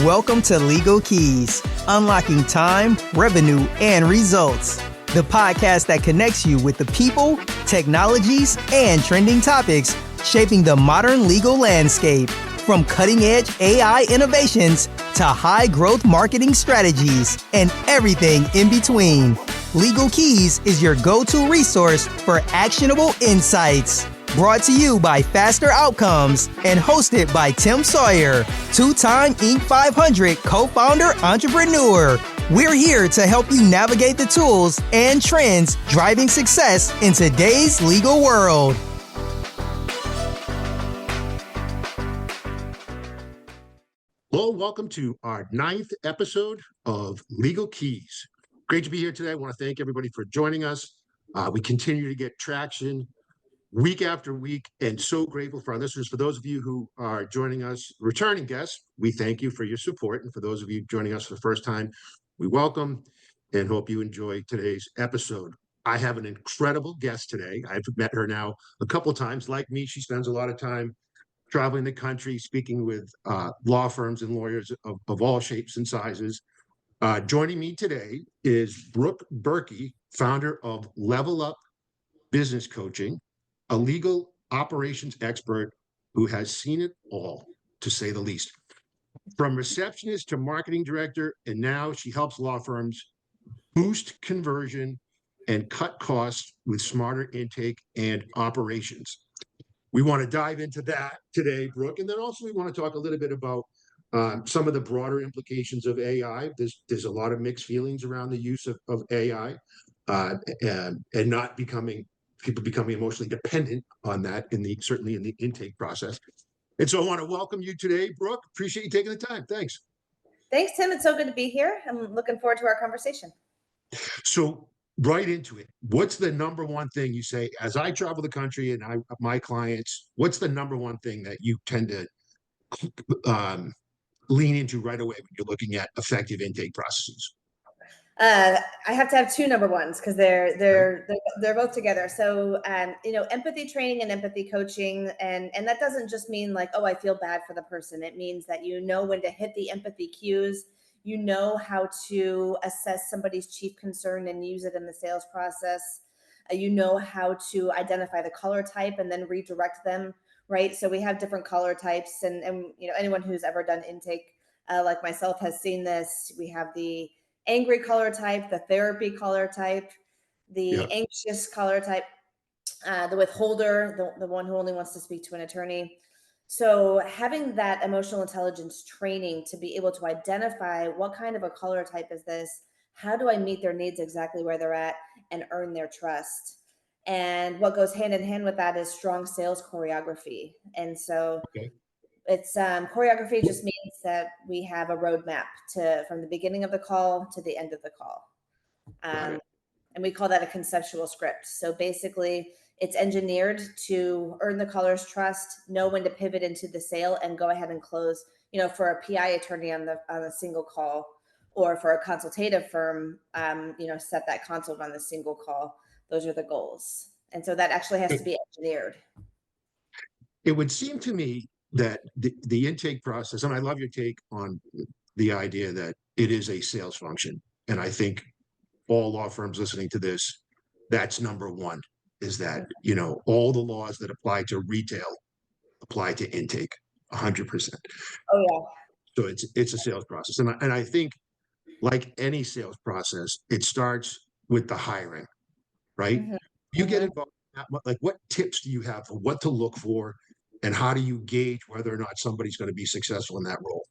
Welcome to Legal Keys, unlocking time, revenue, and results. The podcast that connects you with the people, technologies, and trending topics shaping the modern legal landscape. From cutting-edge AI innovations to high-growth marketing strategies and everything in between. Legal Keys is your go-to resource for actionable insights. Brought to you by Faster Outcomes and hosted by Tim Sawyer, two-time Inc. 500 co-founder entrepreneur. We're here to help you navigate the tools and trends driving success in today's legal world. Hello, welcome to our 9th episode of Legal Keys. Great to be here today. I want to thank everybody for joining us. We continue to get traction week after week, and so grateful for our listeners. For those of you who are joining us, returning guests, we thank you for your support. And for those of you joining us for the first time, we welcome and hope you enjoy today's episode. I have an incredible guest today. I've met her now a couple of times. Like me, she spends a lot of time traveling the country, speaking with law firms and lawyers of all shapes and sizes. Joining me today is Brooke Birkey, founder of Level Up Business Coaching, a legal operations expert who has seen it all, to say the least. From receptionist to marketing director, and now she helps law firms boost conversion and cut costs with smarter intake and operations. We want to dive into that today, Brooke, and then also we want to talk a little bit about some of the broader implications of AI. There's a lot of mixed feelings around the use of AI and not people becoming emotionally dependent on that certainly in the intake process. And so I want to welcome you today, Brooke. Appreciate you taking the time. Thanks. Thanks, Tim. It's so good to be here. I'm looking forward to our conversation. So right into it, what's the number one thing you say, as I travel the country and my clients, what's the number one thing that you tend to lean into right away when you're looking at effective intake processes? I have to have two number ones because they're both together. So empathy training and empathy coaching, and that doesn't just mean like, oh, I feel bad for the person. It means that you know when to hit the empathy cues. You know how to assess somebody's chief concern and use it in the sales process. You know how to identify the color type and then redirect them, right? So we have different color types, and anyone who's ever done intake like myself has seen this. We have the angry color type, the therapy color type, the anxious color type, the withholder, the one who only wants to speak to an attorney. So having that emotional intelligence training to be able to identify what kind of a color type is this, how do I meet their needs exactly where they're at and earn their trust? And what goes hand in hand with that is strong sales choreography. And so it's choreography just means that we have a roadmap from the beginning of the call to the end of the call. And we call that a conceptual script. So basically it's engineered to earn the caller's trust, know when to pivot into the sale and go ahead and close, for a PI attorney on a single call, or for a consultative firm, set that consult on the single call. Those are the goals. And so that actually has to be engineered. It would seem to me that the intake process, and I love your take on the idea that it is a sales function. And I think all law firms listening to this, that's number one, is that, all the laws that apply to retail apply to intake 100%. Oh, yeah. So it's a sales process. And I think like any sales process, it starts with the hiring, right? Mm-hmm. You get involved in that, like what tips do you have for what to look for? And how do you gauge whether or not somebody's going to be successful in that role?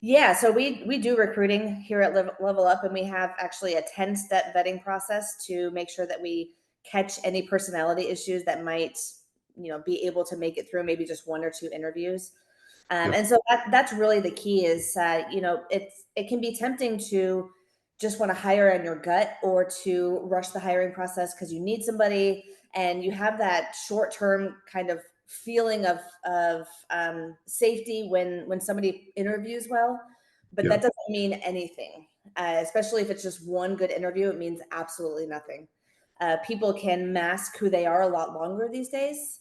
Yeah, so we do recruiting here at Level Up, and we have actually a 10-step vetting process to make sure that we catch any personality issues that might, be able to make it through maybe just one or two interviews. And so that's really the key is, it can be tempting to just want to hire on your gut or to rush the hiring process because you need somebody and you have that short-term kind of feeling of safety when somebody interviews well, but that doesn't mean anything, especially if it's just one good interview. It means absolutely nothing. People can mask who they are a lot longer these days.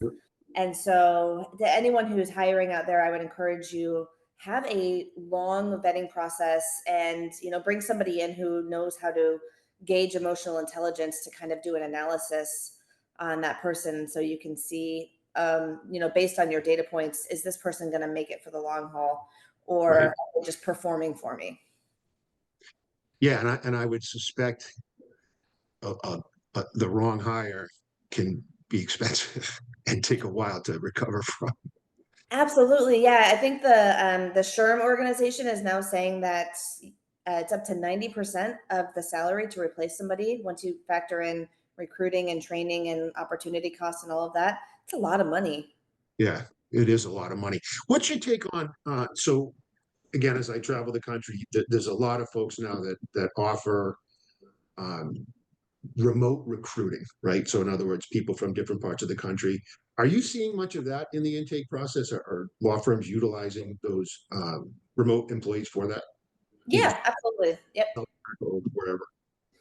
And so to anyone who's hiring out there, I would encourage you have a long vetting process and, bring somebody in who knows how to gauge emotional intelligence to kind of do an analysis on that person. So you can see, based on your data points, is this person going to make it for the long haul, or Right. are they just performing for me? Yeah, and I would suspect the wrong hire can be expensive and take a while to recover from. Absolutely. Yeah. I think the SHRM organization is now saying that it's up to 90% of the salary to replace somebody once you factor in recruiting and training and opportunity costs and all of that. It's a lot of money. Yeah, it is a lot of money. What's your take on so again, as I travel the country, there's a lot of folks now that offer um, remote recruiting, right? So in other words, people from different parts of the country. Are you seeing much of that in the intake process? Are law firms utilizing those remote employees for that? Either Yeah, absolutely. Yep. or wherever.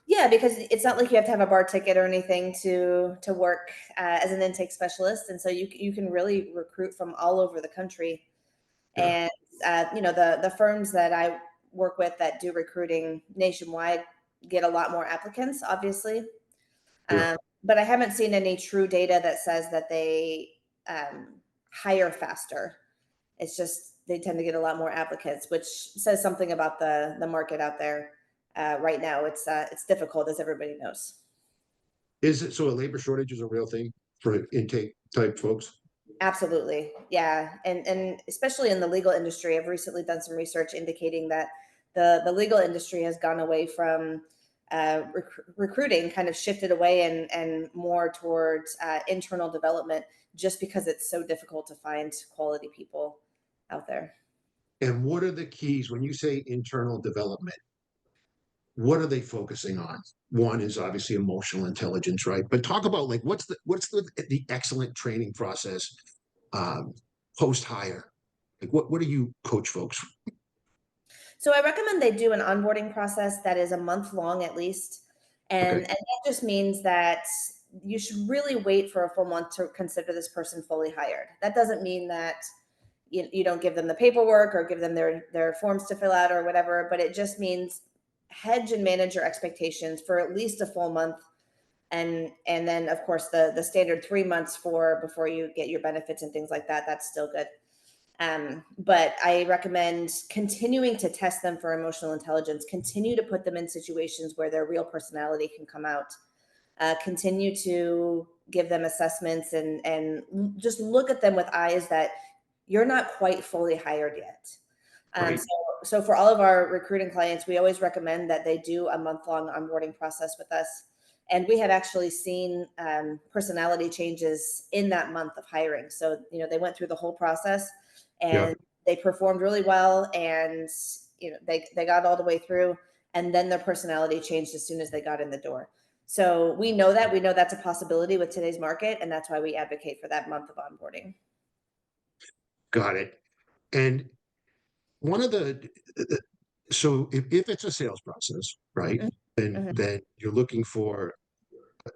Yeah, because it's not like you have to have a bar ticket or anything to work as an intake specialist, and so you can really recruit from all over the country. Yeah, And the firms that I work with that do recruiting nationwide get a lot more applicants, obviously. yeah. But I haven't seen any true data that says that they hire faster. It's just they tend to get a lot more applicants, which says something about the market out there right now. It's difficult, as everybody knows. Is it so? A labor shortage is a real thing for intake type folks. Absolutely. Yeah. And especially in the legal industry, I've recently done some research indicating that the legal industry has gone away from recruiting, kind of shifted away and more towards internal development, just because it's so difficult to find quality people out there. And what are the keys when you say internal development? What are they focusing on? One is obviously emotional intelligence, right? But talk about like what's the excellent training process post hire? Like what do you coach folks? So I recommend they do an onboarding process that is a month long at least. And, Okay, and that just means that you should really wait for a full month to consider this person fully hired. That doesn't mean that you don't give them the paperwork or give them their forms to fill out or whatever, but it just means hedge and manage your expectations for at least a full month. And then of course the standard 3 months for before you get your benefits and things like that, that's still good. But I recommend continuing to test them for emotional intelligence, continue to put them in situations where their real personality can come out, continue to give them assessments and just look at them with eyes that you're not quite fully hired yet. right. So for all of our recruiting clients, we always recommend that they do a month-long onboarding process with us. And we have actually seen personality changes in that month of hiring. So, they went through the whole process Yeah, and they performed really well, and they got all the way through, and then their personality changed as soon as they got in the door. So we know that's a possibility with today's market, and that's why we advocate for that month of onboarding. got it. And one of so if it's a sales process, right, Mhm, then mhm. then you're looking for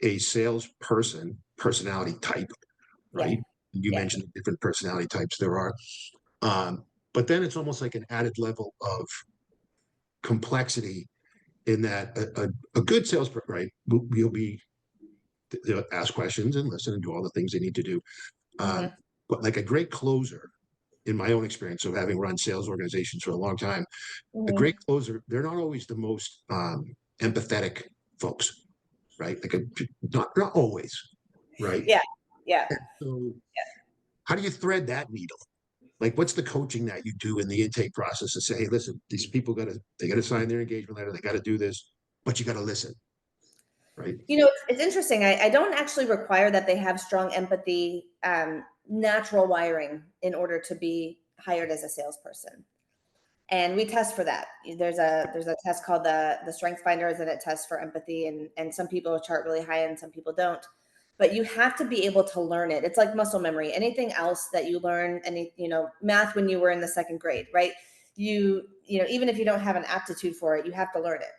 a salesperson personality type, Yeah, right? You yeah. mentioned the different personality types there are. But then it's almost like an added level of complexity in that a good salesperson, right? You'll be they'll ask questions and listen and do all the things they need to do. Um, Mhm, but like a great closer, in my own experience of having run sales organizations for a long time, a great mhm. closer, they're not always the most empathetic folks, right? Not always, right? Yeah, yeah. So how do you thread that needle? Like, what's the coaching that you do in the intake process to say, hey, listen, these people they gotta sign their engagement letter, they gotta do this, but you gotta listen, right? It's interesting. I don't actually require that they have strong empathy, natural wiring in order to be hired as a salesperson. And we test for that. There's a test called the Strength Finders, and it tests for empathy. And some people chart really high, and some people don't. But you have to be able to learn it. It's like muscle memory. Anything else that you learn, math when you were in the second grade, right? Even if you don't have an aptitude for it, you have to learn it.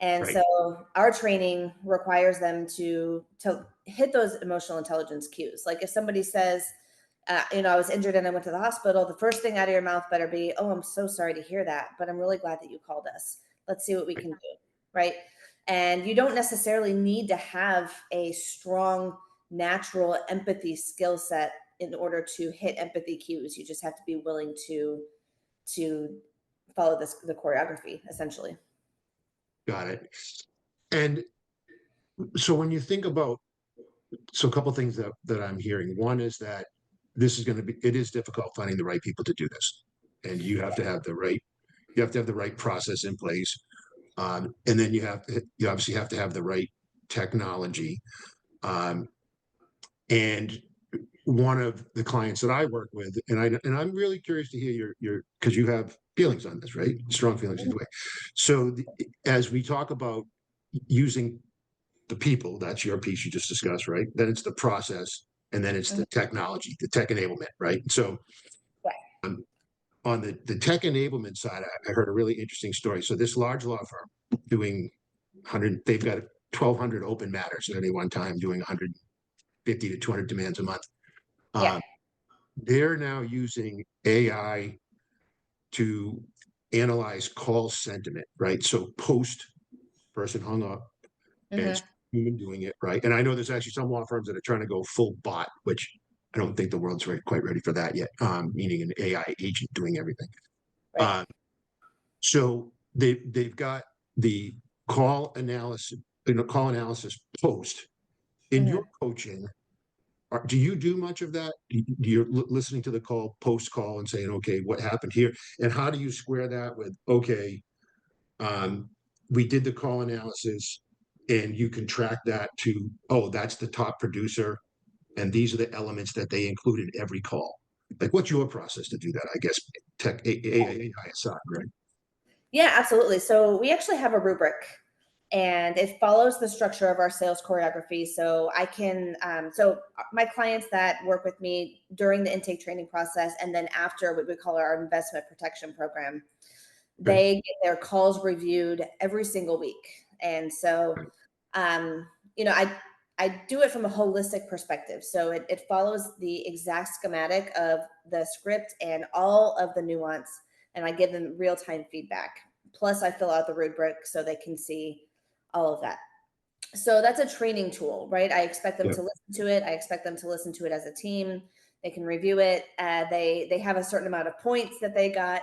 And Right. so our training requires them to hit those emotional intelligence cues. Like if somebody says, I was injured and I went to the hospital. The first thing out of your mouth better be, "Oh, I'm so sorry to hear that, but I'm really glad that you called us. Let's see what we can do." Right. And you don't necessarily need to have a strong natural empathy skill set in order to hit empathy cues. You just have to be willing to follow the choreography, essentially. Got it. And so when you think about, so a couple of things that I'm hearing. One is that it is difficult finding the right people to do this. And you have to have the right process in place. And then you obviously have to have the right technology. Um, and one of the clients that I work with, and I'm really curious to hear because you have feelings on this, right? Strong feelings either way. So as we talk about using the people, that's your piece you just discussed, right? Then it's the process, and then it's the technology, the tech enablement, right? So on the tech enablement side, I heard a really interesting story. So this large law firm doing 100, they've got 1,200 open matters at any one time, doing 150 to 200 demands a month. Yeah. They're now using AI to analyze call sentiment, right? So post person hung up and Mm-hmm. human doing it, right? And I know there's actually some law firms that are trying to go full bot, which I don't think the world's quite ready for that yet, meaning an AI agent doing everything. Right. So they've got the call analysis, call analysis post. In Mm-hmm. your coaching, do you do much of that? You're listening to the call, post call, and saying, okay, what happened here? And how do you square that with, okay, we did the call analysis and you can track that to, oh, that's the top producer. And these are the elements that they include in every call. Like, what's your process to do that? I guess tech AI aside, right? Yeah, absolutely. So we actually have a rubric and it follows the structure of our sales choreography. So I can, my clients that work with me during the intake training process and then after what we call our investment protection program, Okay. they get their calls reviewed every single week. And so, um, you know, I do it from a holistic perspective. So it follows the exact schematic of the script and all of the nuance, and I give them real time feedback. Plus, I fill out the rubric so they can see all of that. So that's a training tool, right? I expect them Yeah. to listen to it. I expect them to listen to it as a team. They can review it. They have a certain amount of points that they got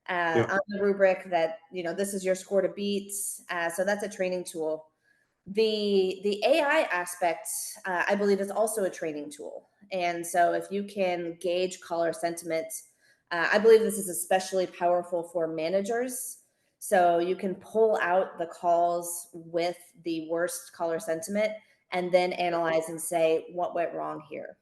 Yeah. on the rubric that, this is your score to beat. So that's a training tool. The AI aspect, I believe, is also a training tool. And so if you can gauge caller sentiment, I believe this is especially powerful for managers. So you can pull out the calls with the worst caller sentiment and then analyze and say what went wrong here.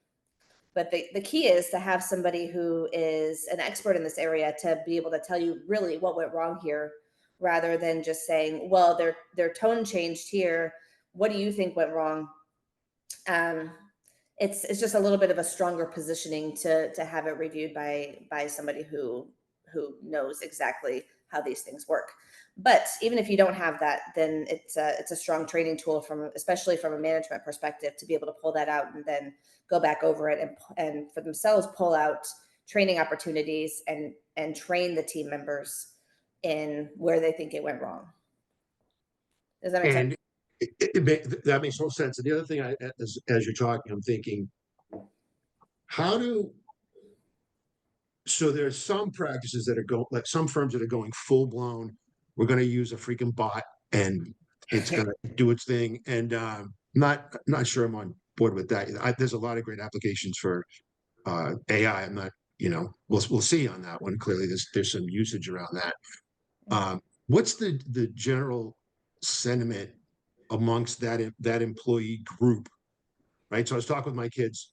But the key is to have somebody who is an expert in this area to be able to tell you really what went wrong here, rather than just saying, well, their tone changed here. What do you think went wrong? Um, it's just a little bit of a stronger positioning to have it reviewed by somebody who knows exactly how these things work. But even if you don't have that, then it's a strong training tool especially from a management perspective, to be able to pull that out and then go back over it and for themselves pull out training opportunities and train the team members in where they think it went wrong. Does that make sense? And that makes total sense. And the other thing, as you're talking, I'm thinking, how do so there's some practices that are like some firms that are going full blown. We're going to use a freaking bot and it's going to do its thing. And not sure I'm on board with that. There's a lot of great applications for AI. I'm not, we'll see on that one. Clearly, there's some usage around that. What's the general sentiment amongst that employee group, right? So I was talking with my kids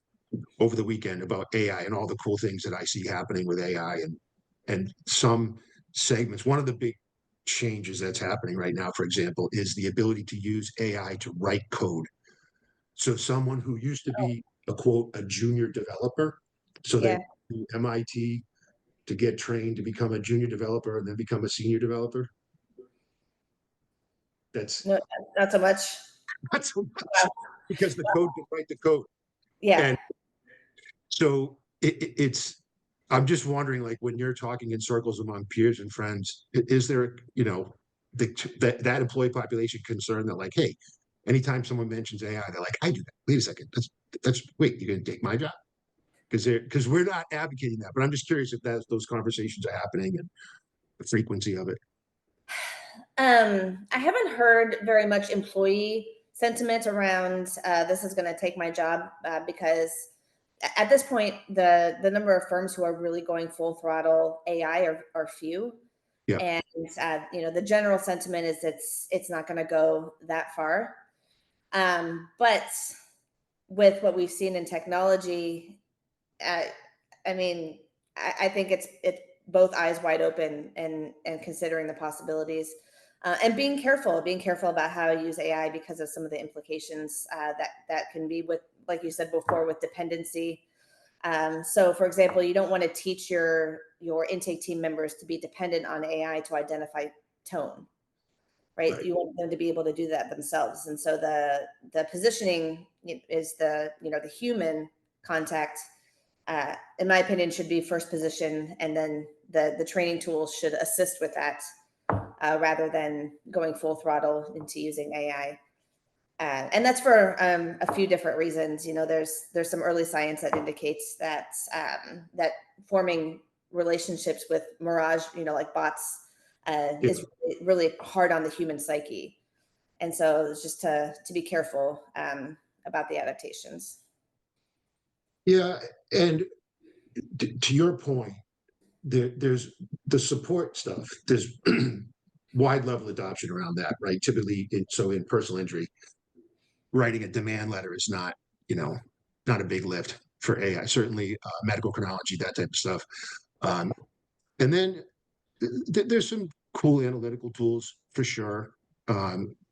over the weekend about AI and all the cool things that I see happening with AI and some segments. One of the big changes that's happening right now, for example, is the ability to use AI to write code. So someone who used to be a junior developer, so they Yeah. do MIT to get trained to become a junior developer and then become a senior developer. That's No, not so much. not so much because the code can write the code. Yeah. And so it's, I'm just wondering, like, when you're talking in circles among peers and friends, is there, that employee population concern that, like, hey, anytime someone mentions AI, they're like, I do that. Wait a second. Wait, you're going to take my job? Because we're not advocating that, but I'm just curious if those conversations are happening and the frequency of it. I haven't heard very much employee sentiment around this is going to take my job because at this point, the number of firms who are really going full throttle AI are few. Yeah. And the general sentiment is it's not going to go that far. But with what we've seen in technology, I mean, I think it's both eyes wide open and considering the possibilities and being careful about how I use AI because of some of the implications that can be with, like you said before, with dependency. So, for example, you don't want to teach your intake team members to be dependent on AI to identify tone, right? You want them to be able to do that themselves. And so the positioning is the human contact. In my opinion, should be first position, and then the training tools should assist with that rather than going full throttle into using AI. And that's for a few different reasons. There's some early science that indicates that that forming relationships with mirage, like bots, is really hard on the human psyche. And so it's just to be careful about the adaptations. Yeah, and to your point, there's the support stuff. There's wide level adoption around that, right? Typically, in personal injury, writing a demand letter is not, not a big lift for AI. Certainly, medical chronology, that type of stuff. And then there's some cool analytical tools for sure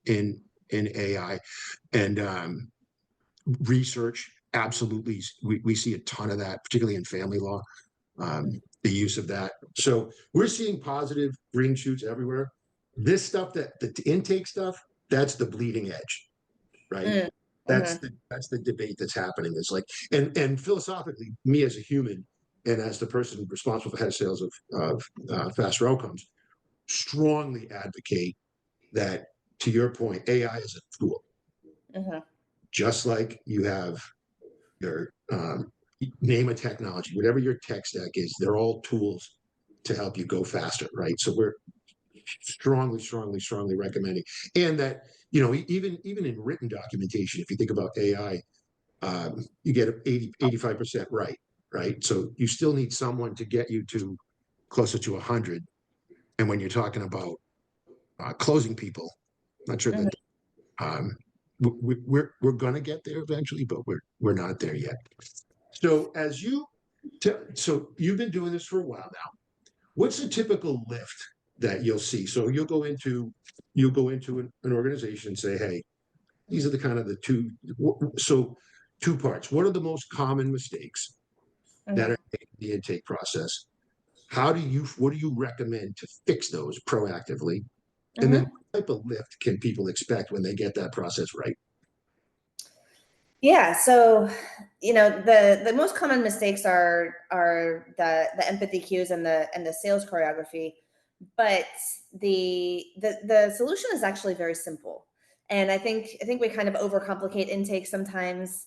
in AI, and research. Absolutely, we see a ton of that, particularly in family law. The use of that. So we're seeing positive green shoots everywhere. This stuff, that the intake stuff, that's the bleeding edge, right? That's the debate that's happening. It's like, and philosophically, me as a human and as the person responsible for head of sales of faster outcomes, strongly advocate that, to your point, AI is a tool. Just like you have your name a technology, whatever your tech stack is, they're all tools to help you go faster, right? So we're strongly recommending, and that, even in written documentation, if you think about AI, you get 85% right? So you still need someone to get you to closer to 100. And when you're talking about closing people, not sure that we're going to get there eventually, but we're not there yet. So so you've been doing this for a while now. What's a typical lift that you'll see? So you'll go into an organization and say, hey, these are the kind of the two parts. What are the most common mistakes that are in the intake process? What do you recommend to fix those proactively? And then what type of lift can people expect when they get that process right? Yeah. So, the most common mistakes are the empathy cues and the sales choreography, but the solution is actually very simple. And I think we kind of overcomplicate intake sometimes,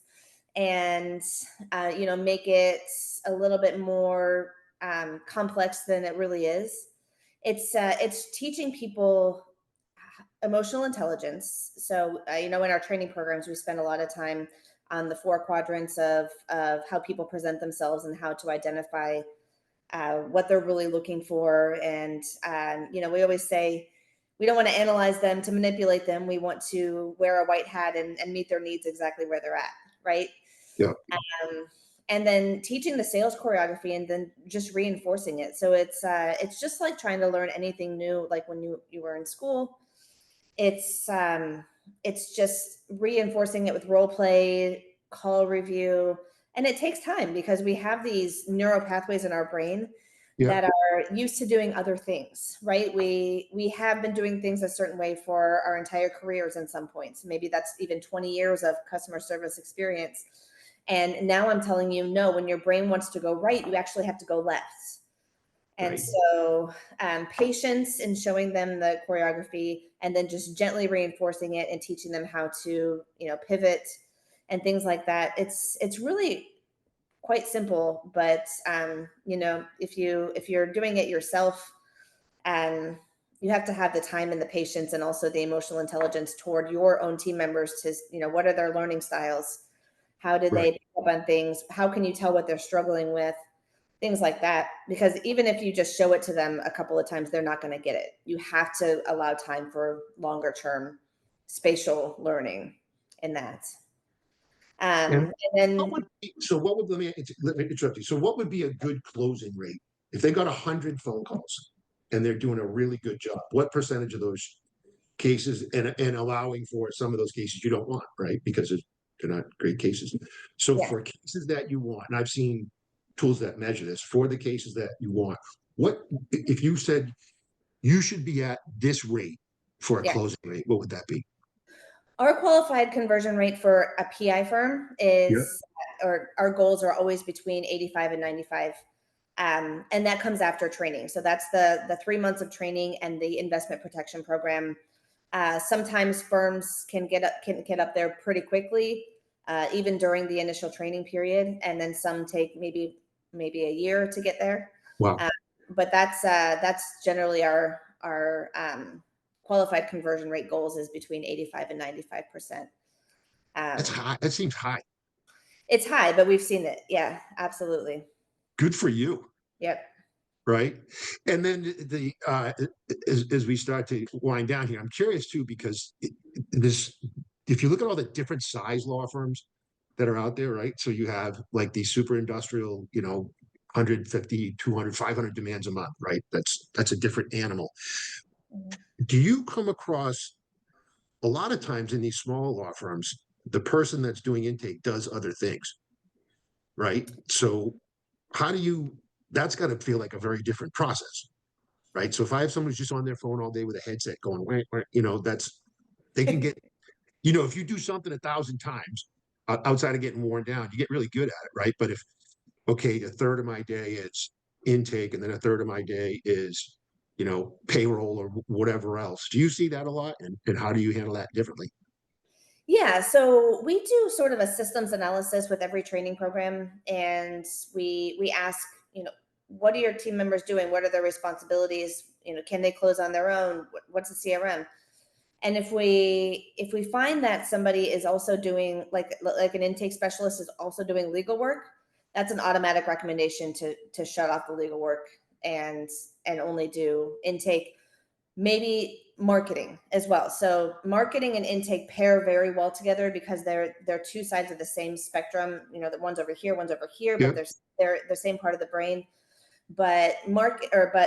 and make it a little bit more complex than it really is. It's teaching people emotional intelligence. So, in our training programs, we spend a lot of time on the 4 quadrants of how people present themselves and how to identify what they're really looking for. And, we always say we don't want to analyze them to manipulate them. We want to wear a white hat and meet their needs exactly where they're at. Right. Yeah. And then teaching the sales choreography and then just reinforcing it. So it's just like trying to learn anything new, like when you were in school. It's just reinforcing it with role play, call review, and it takes time because we have these neural pathways in our brain that are used to doing other things, right? We have been doing things a certain way for our entire careers in some points. Maybe that's even 20 years of customer service experience. And now I'm telling you, no, when your brain wants to go right, you actually have to go left. And Right. so patience in showing them the choreography, and then just gently reinforcing it and teaching them how to, pivot and things like that. It's really quite simple, but if you're doing it yourself, you have to have the time and the patience and also the emotional intelligence toward your own team members to, what are their learning styles? How do Right. they pick up on things? How can you tell what they're struggling with? Things like that. Because even if you just show it to them a couple of times, they're not going to get it. You have to allow time for longer term spatial learning in that. And And what then, would be, so what would, let me interrupt you. So what would be a good closing rate? If they got 100 phone calls and they're doing a really good job, what percentage of those cases, and allowing for some of those cases you don't want, right? Because they're not great cases. So yeah, for cases that you want, and I've seen tools that measure this, for the cases that you want, what, if you said you should be at this rate for a yeah. closing rate, what would that be? Our qualified conversion rate for a PI firm Yeah. is, or our goals are always between 85 and 95. And that comes after training. So that's the 3 months of training and the investment protection program. Sometimes firms can get up there pretty quickly, even during the initial training period, and then some take maybe a year to get there. Wow. But that's generally our qualified conversion rate goals is between 85 and 95%. That's high. That seems high. It's high, but we've seen it. Yeah, absolutely. Good for you. Yep. Right. And then as we start to wind down here, I'm curious too, because if you look at all the different size law firms that are out there, right? So you have like these super industrial, 150, 200, 500 demands a month, right? That's a different animal. Mhm. Do you come across a lot of times in these small law firms, the person that's doing intake does other things, right? So how do you, that's got to feel like a very different process, right? So if I have someone who's just on their phone all day with a headset going, wah, wah, they can get, if you do something 1,000 times outside of getting worn down, you get really good at it, right? But if, okay, a third of my day is intake and then a third of my day is, payroll or whatever else. Do you see that a lot? And how do you handle that differently? Yeah, so we do sort of a systems analysis with every training program, and we ask, what are your team members doing? What are their responsibilities? Can they close on their own? What's the CRM? And if we find that somebody is also doing like an intake specialist is also doing legal work, that's an automatic recommendation to shut off the legal work and only do intake, maybe marketing as well. So marketing and intake pair very well together because they're two sides of the same spectrum. The one's over here, one's over here, Yeah. but they're the same part of the brain. But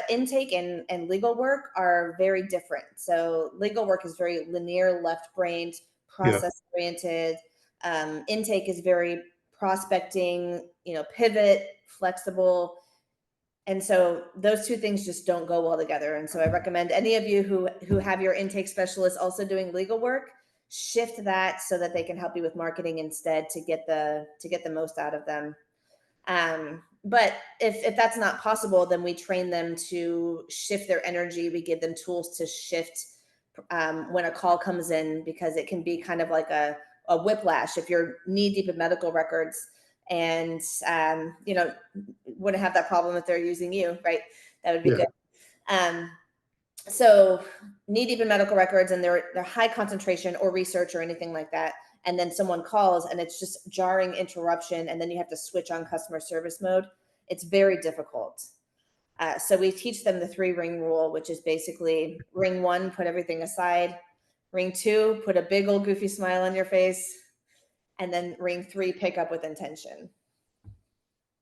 intake and legal work are very different. So legal work is very linear, left-brained, Yeah. process-oriented. Intake is very prospecting, pivot, flexible. And so those two things just don't go well together. And so I recommend any of you who have your intake specialist also doing legal work, shift that so that they can help you with marketing instead to get the most out of them. But if that's not possible, then we train them to shift their energy. We give them tools to shift when a call comes in, because it can be kind of like a whiplash if you're knee deep in medical records and wouldn't have that problem if they're using you, right? That would be Yeah. good. So knee deep in medical records and they're high concentration or research or anything like that. And then someone calls and it's just jarring interruption. And then you have to switch on customer service mode. It's very difficult. So we teach them the 3-ring rule, which is basically ring 1, put everything aside. Ring 2, put a big old goofy smile on your face. And then ring 3, pick up with intention.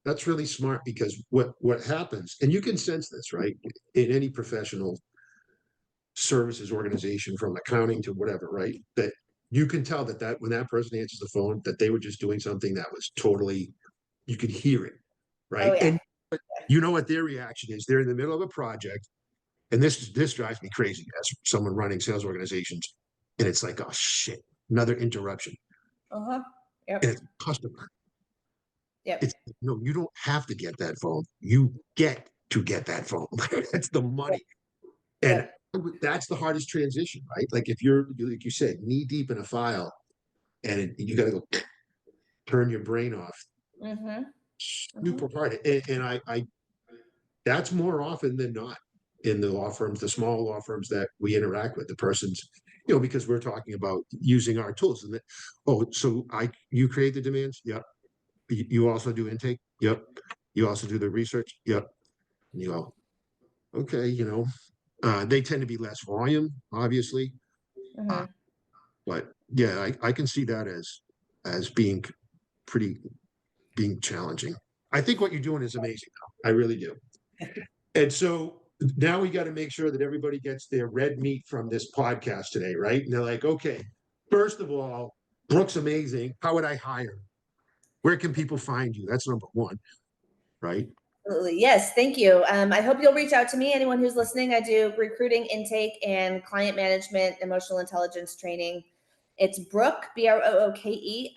That's really smart, because what happens, and you can sense this, right? In any professional services organization, from accounting to whatever, right? That you can tell that when that person answers the phone, that they were just doing something that was totally, you could hear it, right? Oh, yeah. And you know what their reaction is? They're in the middle of a project, and this drives me crazy as someone running sales organizations, and it's like, oh shit, another interruption. Uh-huh. Yep. And it's a customer. Yep. It's no, you don't have to get that phone. You get to get that phone. That's the money. And that's the hardest transition, right? Like if you're, like you said, knee deep in a file and you got to go turn your brain off Mm-hmm. super hard. And I, that's more often than not in the law firms, the small law firms that we interact with, the person's, because we're talking about using our tools. And so you create the demands? Yep. You also do intake? Yep. You also do the research? Yep. And you go, okay, they tend to be less volume, obviously. Mm-hmm. But yeah, I can see that as being being challenging. I think what you're doing is amazing, though. I really do. And so now we got to make sure that everybody gets their red meat from this podcast today, right? And they're like, okay, first of all, Brooke's amazing. How would I hire? Where can people find you? That's number one, right? Absolutely. Yes. Thank you. I hope you'll reach out to me. Anyone who's listening, I do recruiting, intake, and client management, emotional intelligence training. It's Brooke, Brooke,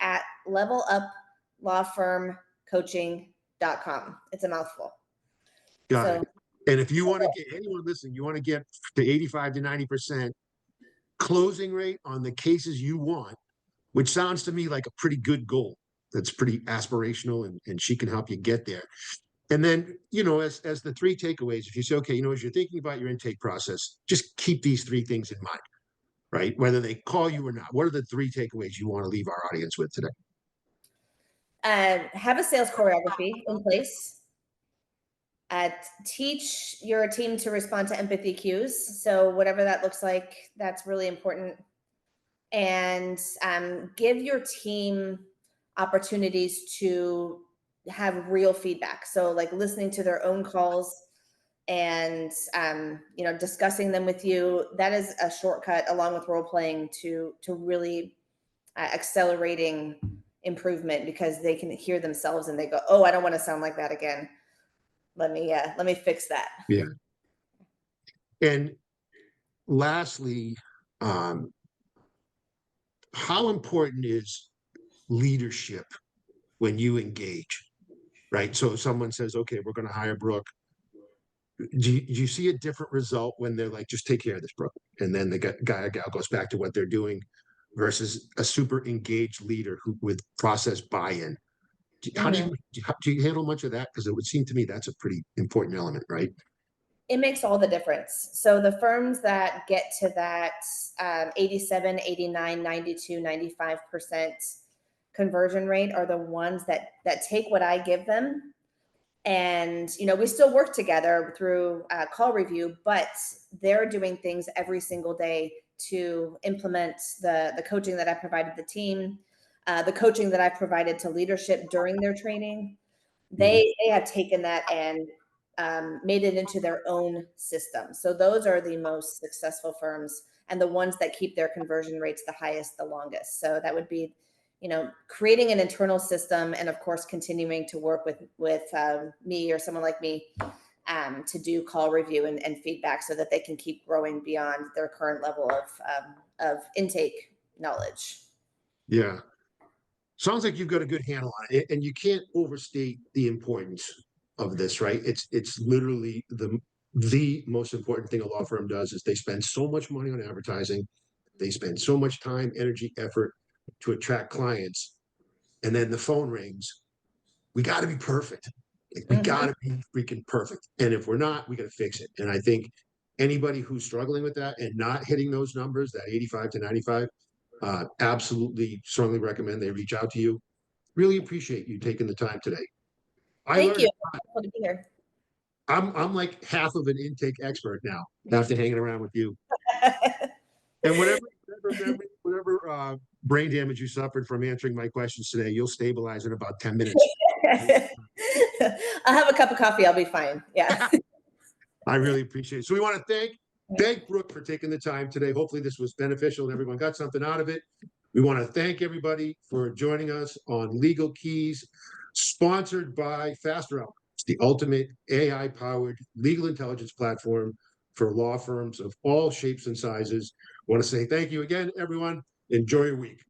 at leveluplawfirmcoaching.com. It's a mouthful. Got So, it. And if you want to get anyone listening, you want to get to 85 to 90% closing rate on the cases you want, which sounds to me like a pretty good goal. That's pretty aspirational, and she can help you get there. And then, as the three takeaways, if you say, okay, as you're thinking about your intake process, just keep these three things in mind, right? Whether they call you or not. What are the three takeaways you want to leave our audience with today? have a sales choreography in place. Teach your team to respond to empathy cues. So whatever that looks like, that's really important. And give your team opportunities to have real feedback. So like listening to their own calls and discussing them with you. That is a shortcut, along with role playing, to really accelerating improvement, because they can hear themselves and they go, oh, I don't want to sound like that again. Let me fix that. Yeah. And lastly, how important is leadership when you engage, right? So if someone says, okay, we're going to hire Brooke, do you see a different result when they're like, just take care of this, Brooke? And then the guy or gal goes back to what they're doing versus a super engaged leader with process buy-in. How do you handle much of that? Because it would seem to me that's a pretty important element, right? It makes all the difference. So the firms that get to that 87, 89, 92, 95% conversion rate are the ones that take what I give them. And, we still work together through call review, but they're doing things every single day to implement the coaching that I provided the team, the coaching that I provided to leadership during their training. They have taken that and made it into their own system. So those are the most successful firms and the ones that keep their conversion rates the highest, the longest. So that would be, creating an internal system, and of course, continuing to work with me or someone like me to do call review and feedback, so that they can keep growing beyond their current level of intake knowledge. Yeah. Sounds like you've got a good handle on it, and you can't overstate the importance of this, right? It's literally the most important thing a law firm does is they spend so much money on advertising, they spend so much time, energy, effort to attract clients, and then the phone rings. We got to be perfect. Like we got to be freaking perfect, and if we're not, we got to fix it. And I think anybody who's struggling with that and not hitting those numbers, that 85 to 95, absolutely strongly recommend they reach out to you. Really appreciate you taking the time today. Thank you. Wonderful to be here. I'm like half of an intake expert now after hanging around with you. And whatever brain damage you suffered from answering my questions today, you'll stabilize in about 10 minutes. I'll have a cup of coffee. I'll be fine. Yeah. I really appreciate it. So we want to thank Brooke for taking the time today. Hopefully this was beneficial and everyone got something out of it. We want to thank everybody for joining us on Legal Keys, sponsored by FastRoute. It's the ultimate AI-powered legal intelligence platform for law firms of all shapes and sizes. I want to say thank you again, everyone. Enjoy your week.